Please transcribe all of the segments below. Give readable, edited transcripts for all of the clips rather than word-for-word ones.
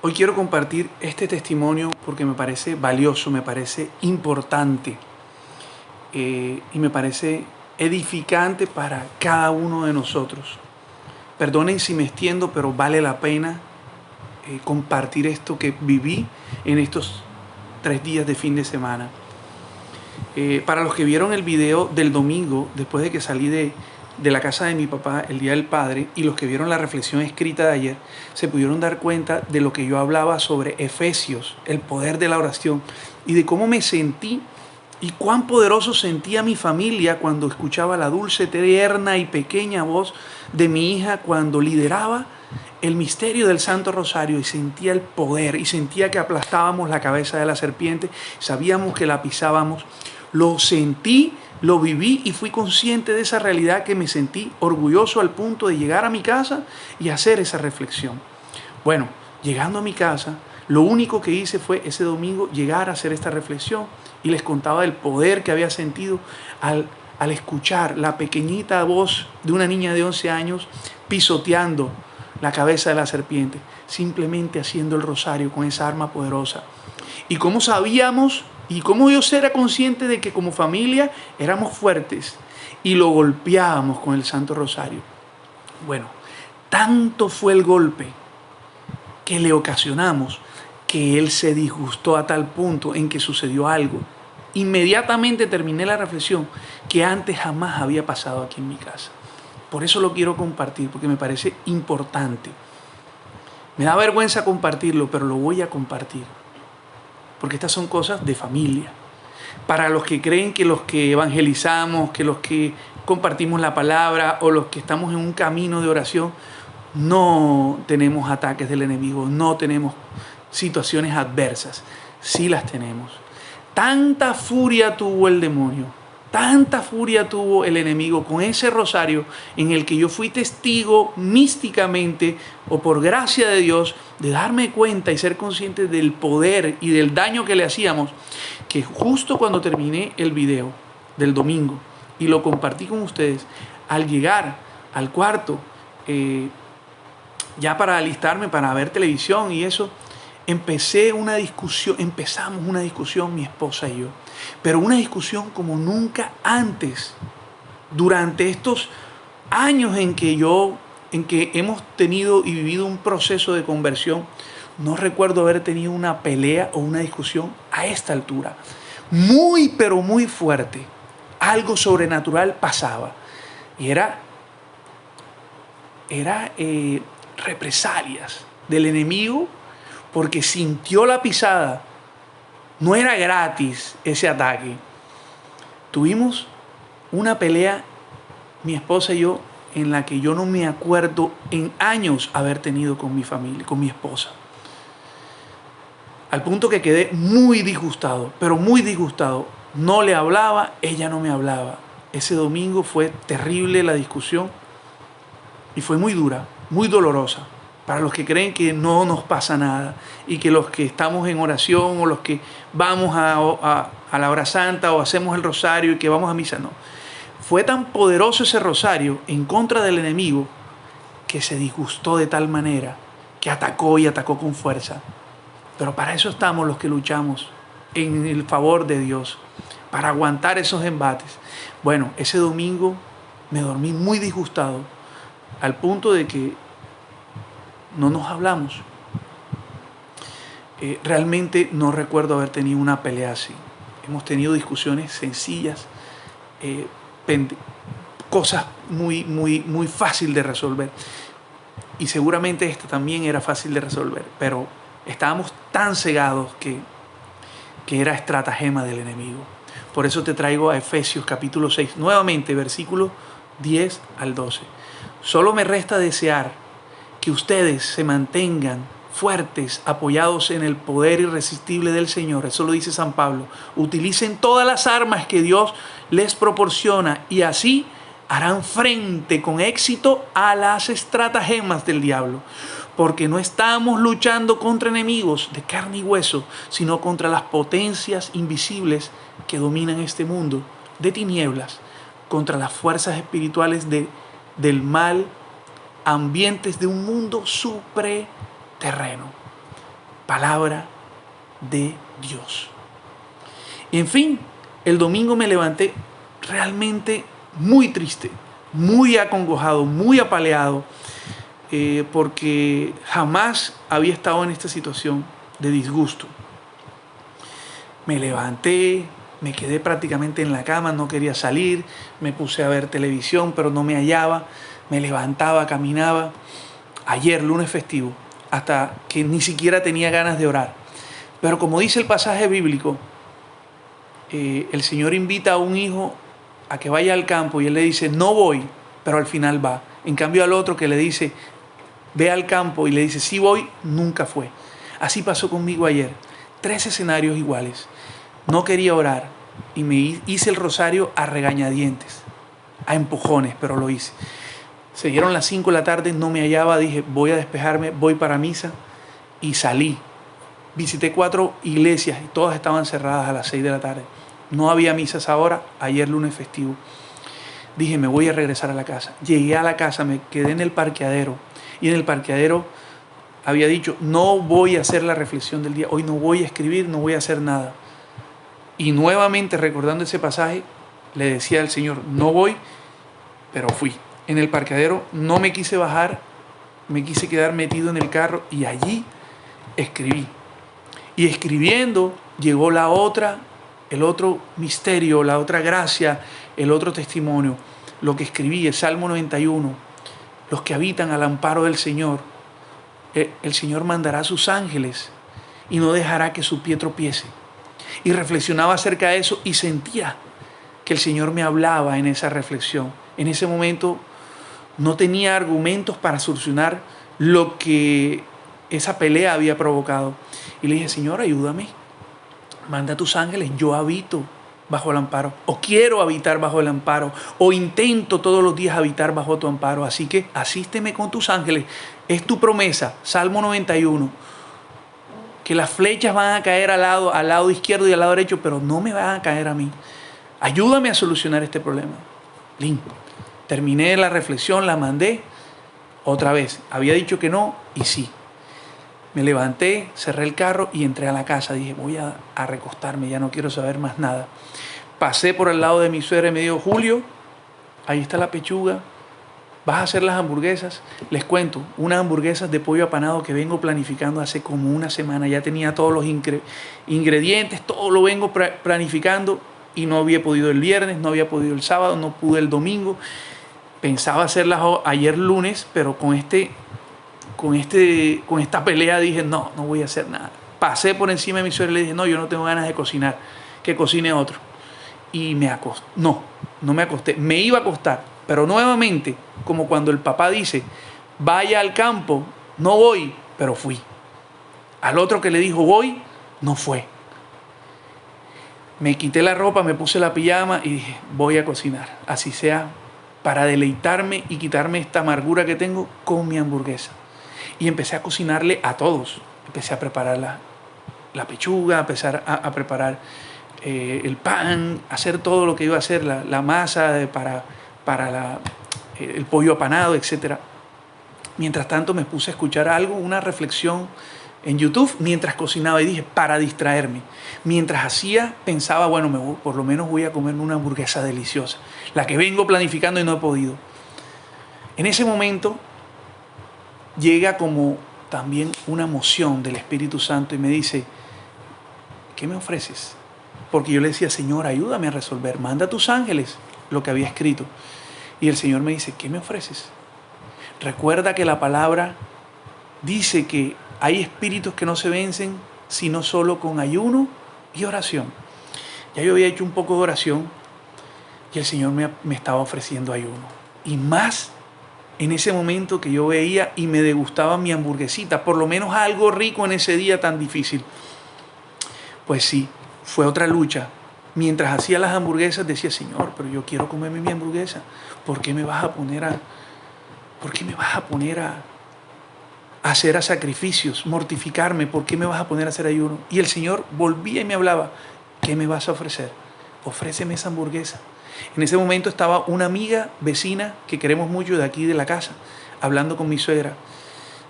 Hoy quiero compartir este testimonio porque me parece valioso, me parece importante y me parece edificante para cada uno de nosotros. Perdonen si me extiendo, pero vale la pena compartir esto que viví en estos 3 días de fin de semana. Para los que vieron el video del domingo, después de que salí de la casa de mi papá el Día del Padre, y los que vieron la reflexión escrita de ayer, se pudieron dar cuenta de lo que yo hablaba sobre Efesios, el poder de la oración, y de cómo me sentí y cuán poderoso sentía mi familia cuando escuchaba la dulce, tierna y pequeña voz de mi hija cuando lideraba el misterio del Santo Rosario, y sentía el poder y sentía que aplastábamos la cabeza de la serpiente, sabíamos que la pisábamos. Lo sentí, lo viví y fui consciente de esa realidad, que me sentí orgulloso al punto de llegar a mi casa y hacer esa reflexión. Bueno, llegando a mi casa, lo único que hice fue ese domingo llegar a hacer esta reflexión, y les contaba del poder que había sentido al escuchar la pequeñita voz de una niña de 11 años pisoteando la cabeza de la serpiente, simplemente haciendo el rosario con esa arma poderosa. Y cómo sabíamos y cómo yo era consciente de que como familia éramos fuertes y lo golpeábamos con el Santo Rosario. Bueno, tanto fue el golpe que le ocasionamos que él se disgustó a tal punto en que sucedió algo. Inmediatamente terminé la reflexión que antes jamás había pasado aquí en mi casa. Por eso lo quiero compartir, porque me parece importante. Me da vergüenza compartirlo, pero lo voy a compartir, porque estas son cosas de familia. Para los que creen que los que evangelizamos, que los que compartimos la palabra o los que estamos en un camino de oración, no tenemos ataques del enemigo, no tenemos situaciones adversas. Sí las tenemos. Tanta furia tuvo el demonio, tanta furia tuvo el enemigo con ese rosario en el que yo fui testigo místicamente o por gracia de Dios de darme cuenta y ser consciente del poder y del daño que le hacíamos, que justo cuando terminé el video del domingo y lo compartí con ustedes, al llegar al cuarto, ya para alistarme para ver televisión y eso, empezamos una discusión mi esposa y yo, pero una discusión como nunca antes, durante estos años en que hemos tenido y vivido un proceso de conversión. No recuerdo haber tenido una pelea o una discusión a esta altura. Muy, pero muy fuerte. Algo sobrenatural pasaba. Y era represalias del enemigo, porque sintió la pisada. No era gratis ese ataque. Tuvimos una pelea, mi esposa y yo, en la que yo no me acuerdo en años haber tenido con mi familia, con mi esposa. Al punto que quedé muy disgustado, pero muy disgustado. No le hablaba, ella no me hablaba. Ese domingo fue terrible la discusión y fue muy dura, muy dolorosa. Para los que creen que no nos pasa nada y que los que estamos en oración o los que vamos a la hora santa o hacemos el rosario y que vamos a misa, no. Fue tan poderoso ese rosario en contra del enemigo que se disgustó de tal manera que atacó y atacó con fuerza. Pero para eso estamos los que luchamos en el favor de Dios, para aguantar esos embates. Bueno, ese domingo me dormí muy disgustado, al punto de que no nos hablamos. Realmente no recuerdo haber tenido una pelea así. Hemos tenido discusiones sencillas, cosas muy fácil de resolver. Y seguramente esta también era fácil de resolver, pero estábamos tan cegados que era estratagema del enemigo. Por eso te traigo a Efesios capítulo 6, nuevamente versículos 10 al 12. Solo me resta desear que ustedes se mantengan fuertes, apoyados en el poder irresistible del Señor. Eso lo dice San Pablo. Utilicen todas las armas que Dios les proporciona y así harán frente con éxito a las estratagemas del diablo. Porque no estamos luchando contra enemigos de carne y hueso, sino contra las potencias invisibles que dominan este mundo de tinieblas, contra las fuerzas espirituales del mal, ambientes de un mundo supraterreno. palabra de Dios. En fin, el domingo me levanté realmente muy triste, muy acongojado, muy apaleado, porque jamás había estado en esta situación de disgusto. Me levanté, me quedé prácticamente en la cama, no quería salir, me puse a ver televisión, pero no me hallaba, me levantaba, caminaba. Ayer, lunes festivo, hasta que ni siquiera tenía ganas de orar. Pero como dice el pasaje bíblico, el Señor invita a un hijo a que vaya al campo y él le dice, no voy, pero al final va. En cambio al otro que le dice, ve al campo y le dice, sí voy, nunca fue. Así pasó conmigo ayer. 3 escenarios iguales. No quería orar y me hice el rosario a regañadientes, a empujones, pero lo hice. Se dieron las 5 de la tarde, no me hallaba, dije, voy a despejarme, voy para misa y salí. Visité 4 iglesias y todas estaban cerradas a las 6 de la tarde. No había misas ahora, ayer lunes festivo. Dije, me voy a regresar a la casa. Llegué a la casa, me quedé en el parqueadero y en el parqueadero había dicho, no voy a hacer la reflexión del día, hoy no voy a escribir, no voy a hacer nada. Y nuevamente recordando ese pasaje, le decía al Señor, no voy, pero fui. En el parqueadero no me quise bajar, me quise quedar metido en el carro y allí escribí. Y escribiendo llegó el otro misterio, la otra gracia, el otro testimonio. Lo que escribí, el Salmo 91, los que habitan al amparo del Señor, el Señor mandará a sus ángeles y no dejará que su pie tropiece. Y reflexionaba acerca de eso y sentía que el Señor me hablaba en esa reflexión. En ese momento no tenía argumentos para solucionar lo que esa pelea había provocado. Y le dije, Señor, ayúdame. Manda a tus ángeles, yo habito bajo el amparo. O quiero habitar bajo el amparo. O intento todos los días habitar bajo tu amparo. Así que asísteme con tus ángeles. Es tu promesa, Salmo 91. Que las flechas van a caer al lado izquierdo y al lado derecho, pero no me van a caer a mí. Ayúdame a solucionar este problema. Lindo. Terminé la reflexión, la mandé. Otra vez, había dicho que no y sí. Me levanté, cerré el carro y entré a la casa. Dije, voy a recostarme, ya no quiero saber más nada. Pasé por el lado de mi suegra y me dijo, Julio, ahí está la pechuga. ¿Vas a hacer las hamburguesas? Les cuento, unas hamburguesas de pollo apanado que vengo planificando hace como una semana. Ya tenía todos los ingredientes, todo lo vengo planificando y no había podido el viernes, no había podido el sábado, no pude el domingo. Pensaba hacerlas ayer lunes, pero con esta pelea dije, no voy a hacer nada. Pasé por encima de mi suegra y le dije, no, yo no tengo ganas de cocinar, que cocine otro. Y me acosté. No me acosté, me iba a acostar. Pero nuevamente, como cuando el papá dice, vaya al campo, no voy, pero fui. Al otro que le dijo, voy, no fue. Me quité la ropa, me puse la pijama y dije, voy a cocinar. Así sea, para deleitarme y quitarme esta amargura que tengo con mi hamburguesa. Y empecé a cocinarle a todos. Empecé a preparar la pechuga, a empezar a preparar el pan, hacer todo lo que iba a hacer, la masa para el pollo apanado, etc. Mientras tanto me puse a escuchar algo, una reflexión en YouTube mientras cocinaba y dije, para distraerme. Mientras hacía, pensaba, bueno, por lo menos voy a comerme una hamburguesa deliciosa, la que vengo planificando y no he podido. En ese momento llega como también una emoción del Espíritu Santo y me dice, ¿qué me ofreces? Porque yo le decía, Señor, ayúdame a resolver, manda a tus ángeles, lo que había escrito. Y el Señor me dice, ¿qué me ofreces? Recuerda que la palabra dice que hay espíritus que no se vencen sino solo con ayuno y oración. Ya yo había hecho un poco de oración y el Señor me estaba ofreciendo ayuno. Y más en ese momento que yo veía y me degustaba mi hamburguesita, por lo menos algo rico en ese día tan difícil. Pues sí, fue otra lucha. Mientras hacía las hamburguesas decía, Señor, pero yo quiero comerme mi hamburguesa. ¿Por qué me vas a poner a hacer sacrificios, mortificarme? ¿Por qué me vas a poner a hacer ayuno? Y el Señor volvía y me hablaba, ¿qué me vas a ofrecer? Ofréceme esa hamburguesa. En ese momento estaba una amiga vecina que queremos mucho de aquí de la casa, hablando con mi suegra,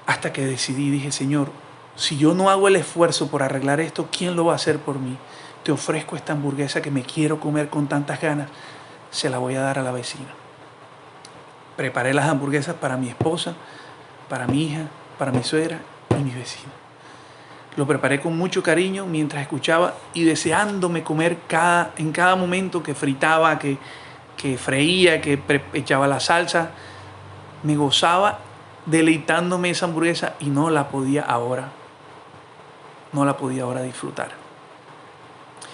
hasta que decidí, dije, Señor, si yo no hago el esfuerzo por arreglar esto, ¿quién lo va a hacer por mí? Te ofrezco esta hamburguesa que me quiero comer con tantas ganas, se la voy a dar a la vecina. Preparé las hamburguesas para mi esposa, para mi hija, para mi suegra y mis vecinos. Lo preparé con mucho cariño mientras escuchaba y deseándome comer en cada momento que fritaba, que freía, que echaba la salsa. Me gozaba deleitándome esa hamburguesa y no la podía ahora disfrutar.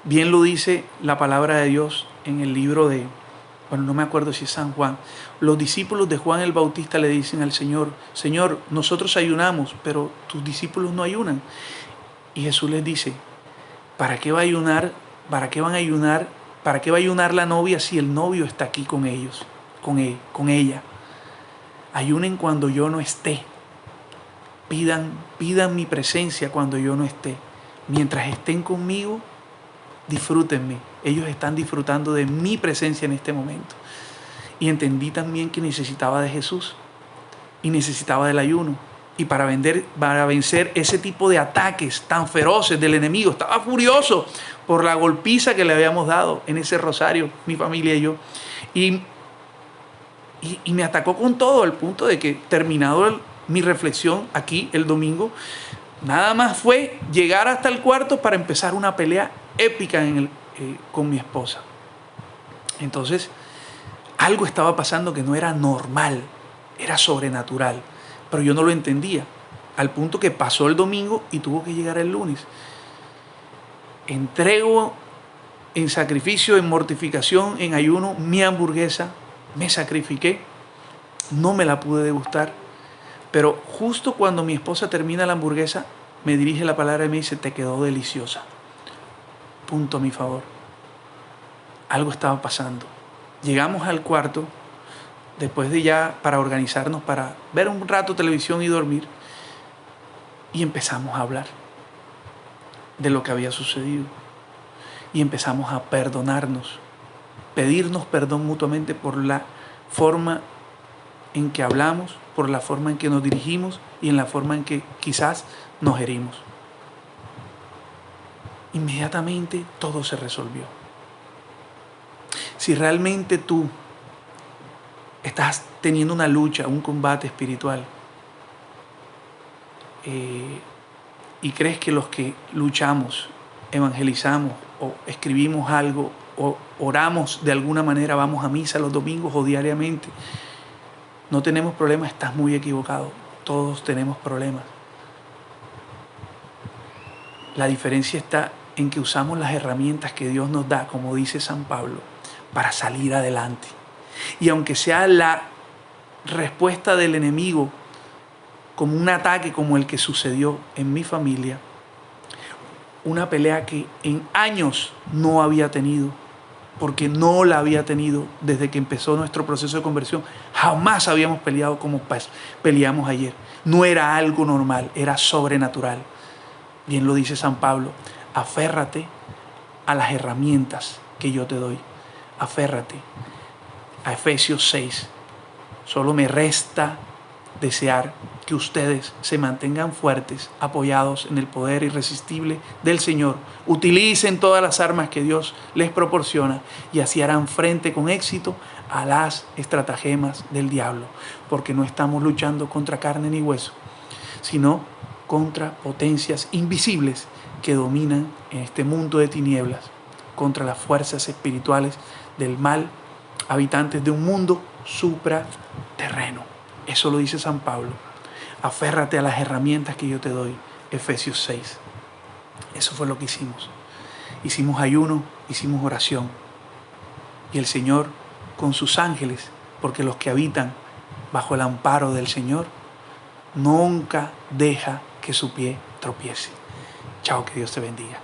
Bien lo dice la palabra de Dios en el libro de, no me acuerdo si es San Juan. Los discípulos de Juan el Bautista le dicen al Señor: Señor, nosotros ayunamos, pero tus discípulos no ayunan. Y Jesús les dice: ¿para qué va a ayunar? ¿Para qué van a ayunar? ¿Para qué va a ayunar la novia si el novio está aquí con ellos, con ella? Ayunen cuando yo no esté. Pidan mi presencia cuando yo no esté. Mientras estén conmigo, disfrútenme. Ellos están disfrutando de mi presencia en este momento. Y entendí también que necesitaba de Jesús y necesitaba del ayuno. Y para vencer ese tipo de ataques tan feroces del enemigo, estaba furioso por la golpiza que le habíamos dado en ese rosario, mi familia y yo. Y me atacó con todo, al punto de que, terminado mi reflexión aquí el domingo, nada más fue llegar hasta el cuarto para empezar una pelea épica con mi esposa. Entonces, algo estaba pasando que no era normal, era sobrenatural, pero yo no lo entendía, al punto que pasó el domingo y tuvo que llegar el lunes. Entrego en sacrificio, en mortificación, en ayuno, mi hamburguesa, me sacrifiqué, no me la pude degustar, pero justo cuando mi esposa termina la hamburguesa, me dirige la palabra y me dice: te quedó deliciosa. Punto a mi favor. Algo estaba pasando. Llegamos al cuarto, después de ya para organizarnos, para ver un rato televisión y dormir, y empezamos a hablar de lo que había sucedido. Y empezamos a perdonarnos, pedirnos perdón mutuamente por la forma en que hablamos, por la forma en que nos dirigimos y en la forma en que quizás nos herimos. Inmediatamente todo se resolvió. Si realmente tú estás teniendo una lucha, un combate espiritual, y crees que los que luchamos, evangelizamos o escribimos algo o oramos de alguna manera, vamos a misa los domingos o diariamente, no tenemos problemas, estás muy equivocado. Todos tenemos problemas. La diferencia está en que usamos las herramientas que Dios nos da, como dice San Pablo, para salir adelante. Y aunque sea la respuesta del enemigo como un ataque como el que sucedió en mi familia, una pelea que en años no había tenido, porque no la había tenido desde que empezó nuestro proceso de conversión. Jamás habíamos peleado como peleamos ayer. No era algo normal, era sobrenatural. Bien lo dice San Pablo: aférrate a las herramientas que yo te doy. Aférrate a Efesios 6. Solo me resta desear que ustedes se mantengan fuertes, apoyados en el poder irresistible del Señor. Utilicen todas las armas que Dios les proporciona y así harán frente con éxito a las estratagemas del diablo, porque no estamos luchando contra carne ni hueso, sino contra potencias invisibles que dominan en este mundo de tinieblas, contra las fuerzas espirituales del mal, habitantes de un mundo supraterreno. Eso lo dice San Pablo. Aférrate a las herramientas que yo te doy. Efesios 6. Eso fue lo que hicimos. Hicimos ayuno, hicimos oración. Y el Señor, con sus ángeles, porque los que habitan bajo el amparo del Señor, nunca deja que su pie tropiece. Chao, que Dios te bendiga.